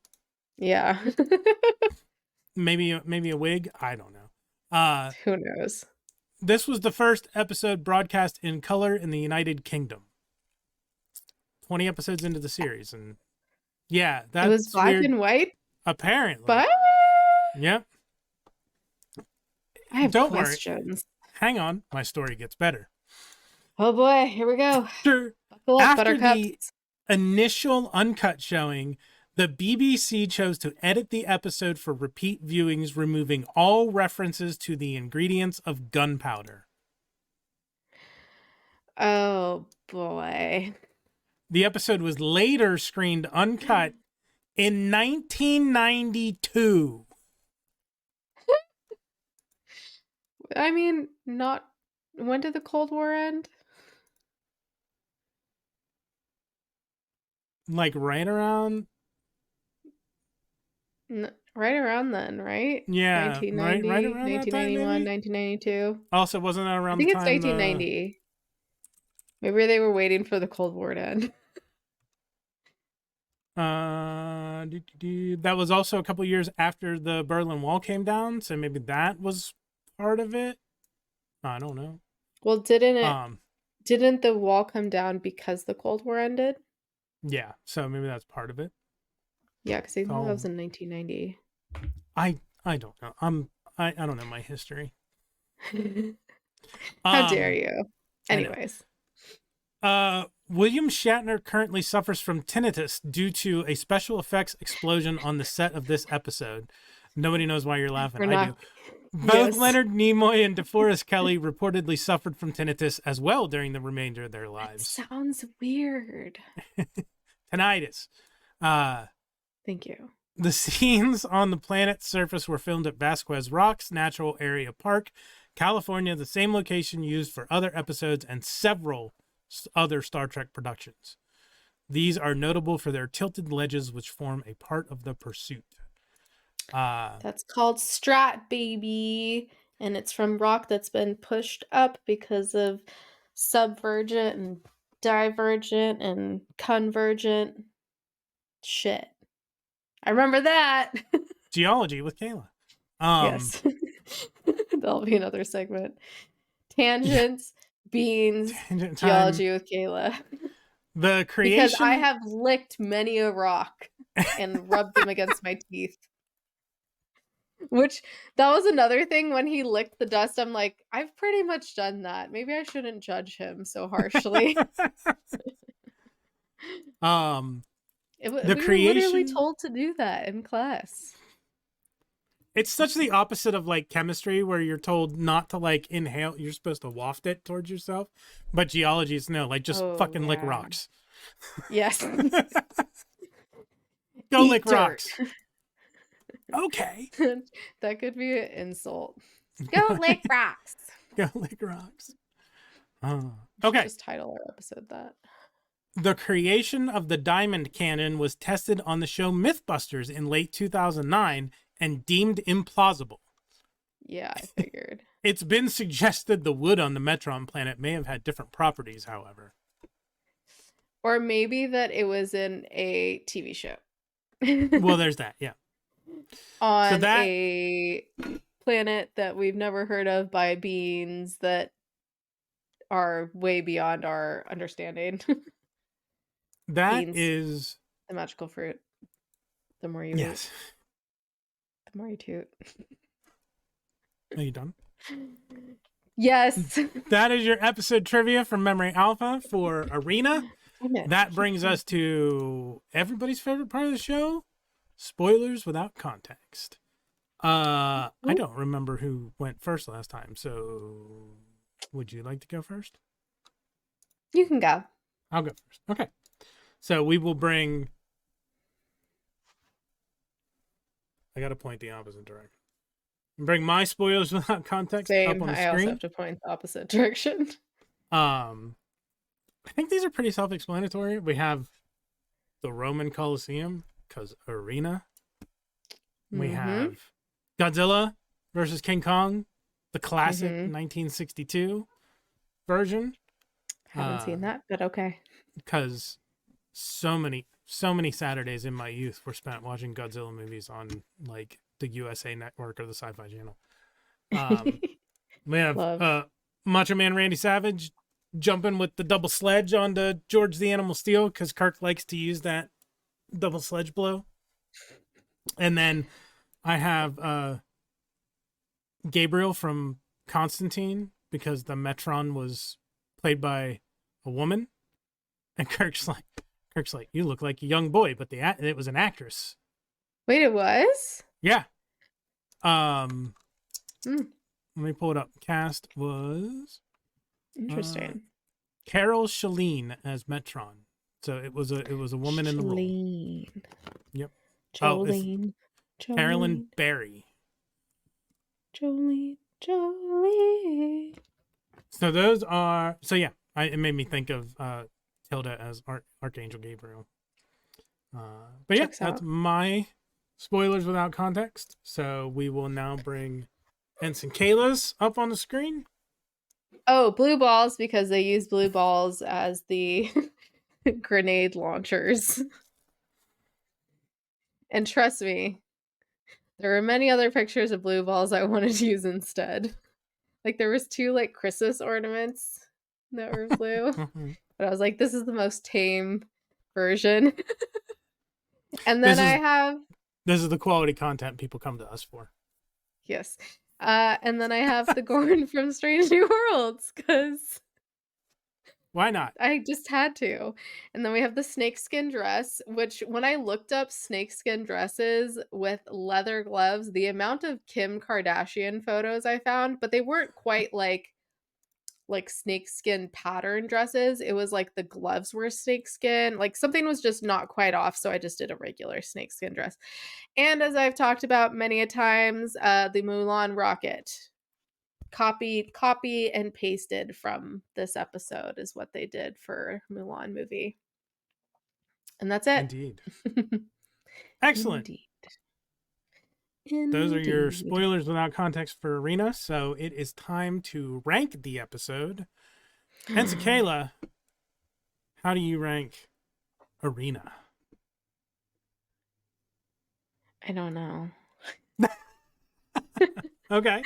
Yeah. Maybe a wig. I don't know. Who knows? This was the first episode broadcast in color in the United Kingdom. 20 episodes into the series, and yeah, that's It was black weird. and white. Apparently, But yep. I have Don't questions. worry. Hang on, my story gets better. Oh boy, here we go. After, Buckle up, after buttercups. the initial uncut showing, the BBC chose to edit the episode for repeat viewings, removing all references to the ingredients of gunpowder. Oh boy. The episode was later screened uncut in 1992. I mean, not. When did the Cold War end? Like right around, Right around then, right? yeah, 1990, right around that time, 1991, maybe. 1992. Also, wasn't that I around think the it's time? 1990. Maybe they were waiting for the Cold War to end. That was also a couple years after the Berlin Wall came down, so maybe that was part of it. I don't know. Well, didn't the wall come down because the Cold War ended? Yeah, so maybe that's part of it. Yeah, because I think that was in 1990. I don't know. I don't know my history. How dare you? Anyways. William Shatner currently suffers from tinnitus due to a special effects explosion on the set of this episode. Nobody knows why you're laughing. I do. Both Yes. Leonard Nimoy and DeForest Kelley reportedly suffered from tinnitus as well during the remainder of their lives. That sounds weird. Tinnitus. Thank you. The scenes on the planet's surface were filmed at Vasquez Rocks Natural Area Park, California, the same location used for other episodes and several other Star Trek productions. These are notable for their tilted ledges, which form a part of the pursuit. That's called Strat, baby. And it's from rock that's been pushed up because of subvergent and divergent and convergent shit. I remember that. Geology with Kayla. Yes. That'll be another segment. Tangents, beans, Tangent geology time. with Kayla. The creation. Because I have licked many a rock and rubbed them against my teeth. Which, that was another thing when he licked the dust. I'm like, I've pretty much done that. Maybe I shouldn't judge him so harshly. We were literally told to do that in class. It's such the opposite of like chemistry where you're told not to like inhale. You're supposed to waft it towards yourself. But geology is no, like just fucking lick rocks. Yes. Go lick rocks. Okay. That could be an insult. Go lick rocks. Go lick rocks. Okay. Just title our episode that. The creation of the diamond cannon was tested on the show Mythbusters in late 2009 and deemed implausible. Yeah, I figured. It's been suggested the wood on the Metron planet may have had different properties, however. Or maybe that it was in a TV show. Well, there's that, yeah. On a planet that we've never heard of by beings that are way beyond our understanding. That beans, is the magical fruit. The more you eat, the more you toot. Are you done? Yes. That is your episode trivia from Memory Alpha for Arena. That brings us to everybody's favorite part of the show, spoilers without context. I don't remember who went first last time, so would you like to go first? You can go. I'll go first. Okay. So we will bring. I got to point the opposite direction. Bring my spoilers without context up Same. on the I also screen. have to point the opposite direction. I think these are pretty self-explanatory. We have the Roman Colosseum, because arena. We have Godzilla versus King Kong, the classic 1962 version. Haven't seen that, but okay. Because so many Saturdays in my youth were spent watching Godzilla movies on like the USA Network or the Sci-Fi Channel. We have Macho Man Randy Savage jumping with the double sledge onto George the Animal Steel because Kirk likes to use that double sledge blow. And then I have Gabriel from Constantine because the Metron was played by a woman, and Kirk's like, you look like a young boy, but it was an actress. Wait, it was? Yeah. Let me pull it up. Cast was interesting. Carol Shalene as Metron. So it was a woman in the role. Yep. Jolene. Carolyn Berry. Jolene. So those are it made me think of Tilda as Archangel Gabriel. But yeah, that's my spoilers without context. So we will now bring Ensign Kayla's up on the screen. Oh, blue balls, because they use blue balls as the grenade launchers. And trust me, there are many other pictures of blue balls I wanted to use instead. Like there was 2 like Christmas ornaments that were blue. But I was like, this is the most tame version. And then this is the quality content people come to us for. Yes. And then I have the Gorn from Strange New Worlds, because why not? I just had to. And then we have the snakeskin dress, which when I looked up snakeskin dresses with leather gloves, the amount of Kim Kardashian photos I found, but they weren't quite like snakeskin pattern dresses. It was like the gloves were snakeskin. Like something was just not quite off, so I just did a regular snakeskin dress. And as I've talked about many a times, the Mulan rocket. Copy and pasted from this episode is what they did for Mulan movie. And that's it. Indeed. Excellent. Indeed. Those are your spoilers without context for Arena. So it is time to rank the episode. And so Kayla, how do you rank Arena? I don't know. Okay.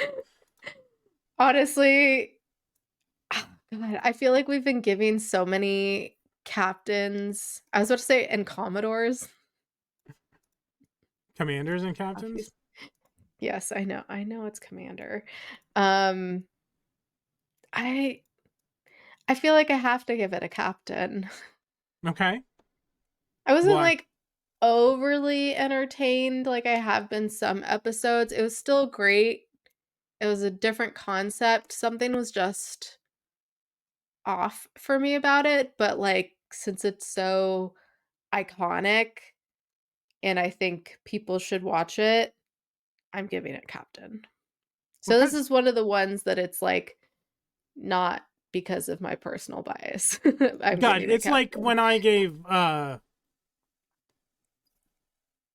Honestly, God, I feel like we've been giving so many captains. I was about to say, and commodores. Commanders and captains? Yes, I know. I know it's commander. I feel like I have to give it a captain. Okay. I wasn't like overly entertained like I have been some episodes. It was still great. It was a different concept. Something was just off for me about it, but like since it's so iconic and I think people should watch it, I'm giving it captain. So this is one of the ones that it's like not because of my personal bias. God, it's like when I gave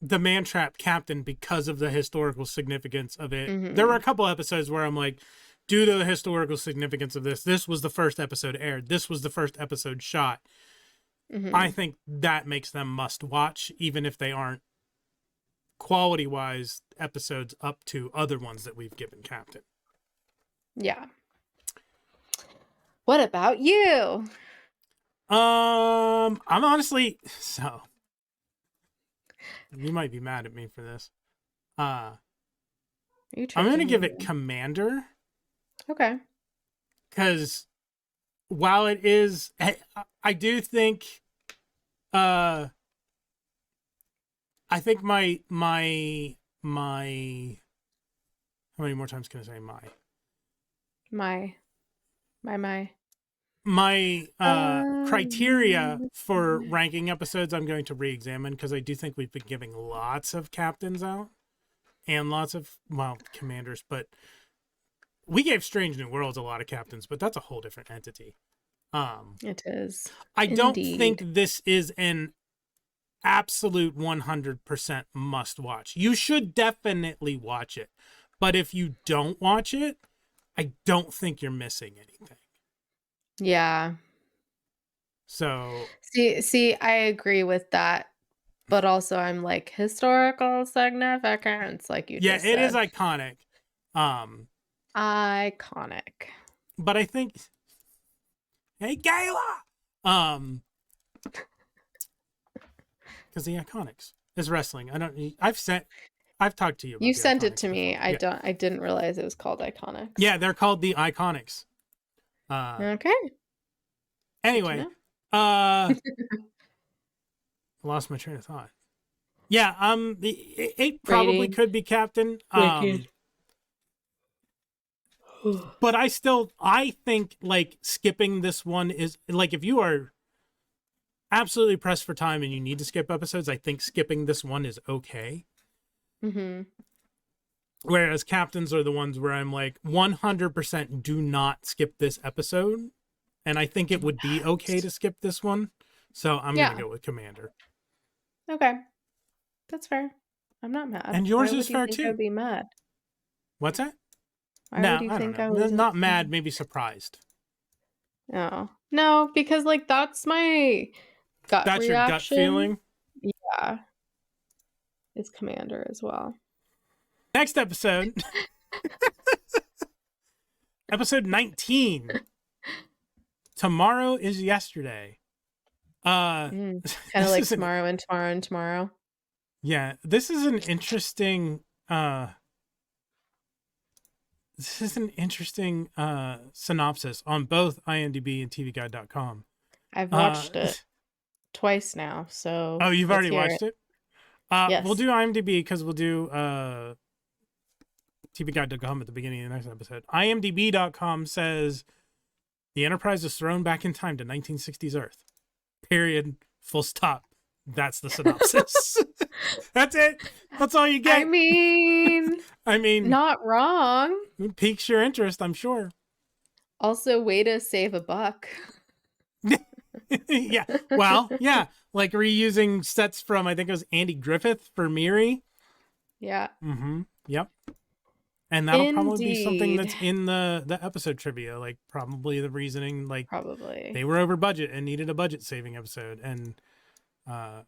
the Man Trap captain because of the historical significance of it. There were a couple episodes where I'm like, due to the historical significance of this was the first episode aired. This was the first episode shot. I think that makes them must watch, even if they aren't quality wise episodes up to other ones that we've given captain. Yeah. What about you? I'm honestly, so you might be mad at me for this. I'm gonna give it commander. Okay. Because while it is, I do think, I think my How many more times can I say my? My. My criteria Um, for ranking episodes, I'm going to re-examine because I do think we've been giving lots of captains out and lots of, well, commanders, but we gave Strange New Worlds a lot of captains, but that's a whole different entity. it is. I don't think Indeed. this is an absolute 100% must watch. You should definitely watch it. But if you don't watch it, I don't think you're missing anything. Yeah. So, See, I agree with that. But also I'm like historical significance, like you yeah, just it is said. iconic. Um, Iconic. but I think, hey, Kayla! Because the Iconics is wrestling. I've talked to you You about the sent it Iconics to me. before. Yeah. I didn't realize it was called Iconics. Yeah, they're called the Iconics. Okay. Good to Anyway, know. lost my train of thought. Yeah, it probably Rating. could be Captain. Wicked. But I think like skipping this one is like if you are absolutely pressed for time and you need to skip episodes, I think skipping this one is okay. Mm-hmm. Whereas captains are the ones where I'm like 100% do not skip this episode. And I think it would be okay to skip this one. So I'm going to Yeah. go with Commander. Okay. That's fair. I'm not mad. And Why yours is would you fair think I would too. be mad? What's that? Why would No, you I don't think I know. was Not mad, maybe surprised. No. No, because like that's my gut That's your gut reaction. feeling. Yeah. Is Commander as well. Next episode, episode 19. Tomorrow is yesterday. Kind of This like is an tomorrow and tomorrow and tomorrow. yeah, this is an interesting synopsis on both IMDb and TVGuide.com. I've Uh watched it twice now, so oh, you've let's already hear watched it. it? We'll Yes. do IMDb because we'll do TVGuide.com at the beginning of the next episode. IMDb.com says the Enterprise is thrown back in time to 1960s Earth. Period. Full stop. That's the synopsis. That's it. That's all you I get. mean, I mean, not wrong. it piques your interest, I'm sure. Also, way to save a buck. Yeah. Well, yeah. Like reusing sets from, I think it was Andy Griffith for Miri. Yeah. Mm-hmm. Yep. And that'll probably be something Indeed. that's in the episode trivia. Like probably the reasoning, like Probably. they were over budget and needed a budget saving episode. And Yeah.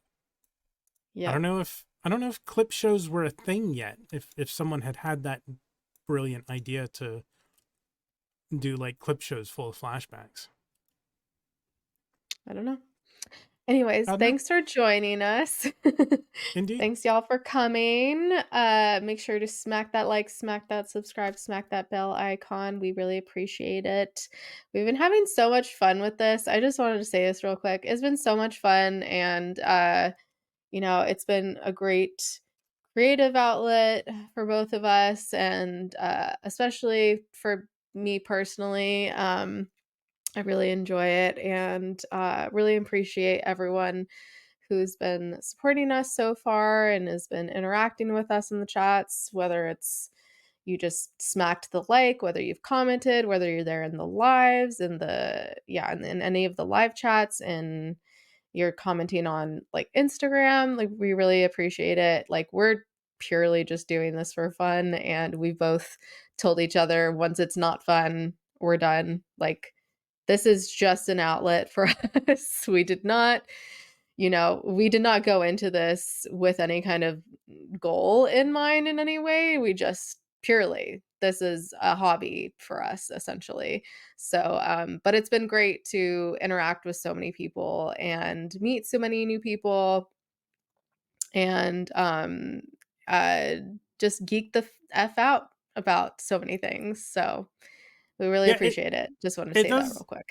I don't know if clip shows were a thing yet. If someone had that brilliant idea to do like clip shows full of flashbacks. I don't know. Anyways, I don't know. thanks for joining us. Indeed. Thanks y'all for coming. Make sure to smack that like, smack that subscribe, smack that bell icon. We really appreciate it. We've been having so much fun with this. I just wanted to say this real quick. It's been so much fun and it's been a great creative outlet for both of us and especially for me personally. I really enjoy it and really appreciate everyone who's been supporting us so far and has been interacting with us in the chats, whether it's you just smacked the like, whether you've commented, whether you're there in the lives, in any of the live chats, and you're commenting on like Instagram. Like, we really appreciate it. Like, we're purely just doing this for fun. And we both told each other once it's not fun, we're done. Like, this is just an outlet for us. We did not go into this with any kind of goal in mind in any way. We just purely, this is a hobby for us essentially. So, but it's been great to interact with so many people and meet so many new people and uh, just geek the F out about so many things. So we really Yeah, appreciate it. Just want to it say that does real quick.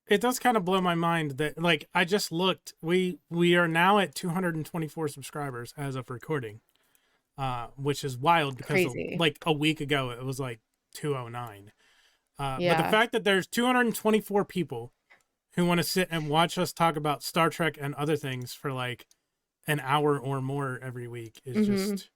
it does kind of blow my mind that like I just looked. We are now at 224 subscribers as of recording. which is wild because Crazy. like a week ago it was like 209. But the Yeah. fact that there's 224 people who want to sit and watch us talk about Star Trek and other things for like an hour or more every week is Mhm. just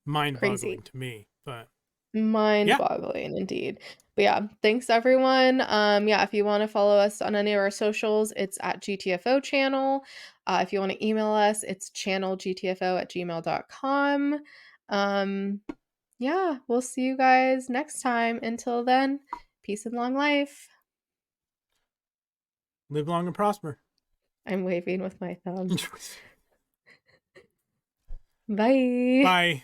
mind-boggling Crazy. to me. But yeah, Mind-boggling indeed. But yeah, thanks everyone. Yeah, if you want to follow us on any of our socials, it's at GTFO channel. If you want to email us, it's channelgtfo@gmail.com. Um, yeah, we'll see you guys next time. Until then, peace and long life. live long and prosper. I'm waving with my thumbs. Bye. Bye.